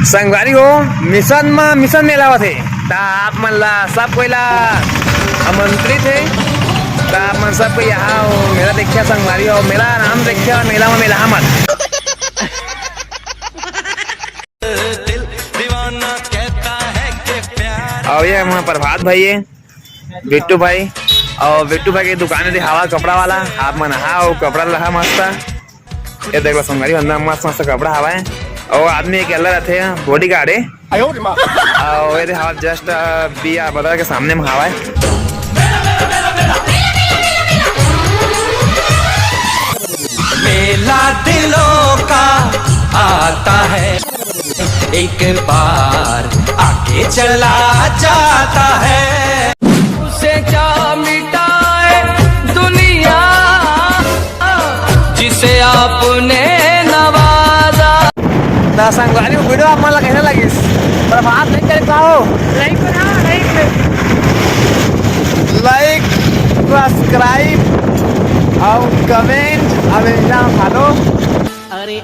संगवारी हो मिशन में मिशन मेला थे आप मन ला सब कोई ला आमंत्रित है। आप मन सब कोई यहाँ हो मेला देखिया संगवारी हो, मेला नाम देखिया मेला में मेला मत। और ये हमारा प्रभात भाई है, बिट्टू भाई और बिट्टू भाई की दुकान है हवा कपड़ा वाला। आप मन आओ कपड़ा लहा मस्त। ये देख लो संगवारी अंदर मस्त मस्त कपड़ा हवा है और आदमी एक अलग रहते हैं बॉडी गार्ड है और ये हवा जस्ट बिया बदल के सामने में हवा है। मेला दिलों का आता है, एक बार आके चला जाता है। उसे क्या मिटाए दुनिया जिसे आपने नवाजा। ना संगवारी वीडियो आप मन कैसे लगी प्रभात नहीं कर पाओ लाइक सब्सक्राइब और कमेंट अब फॉलो। अरे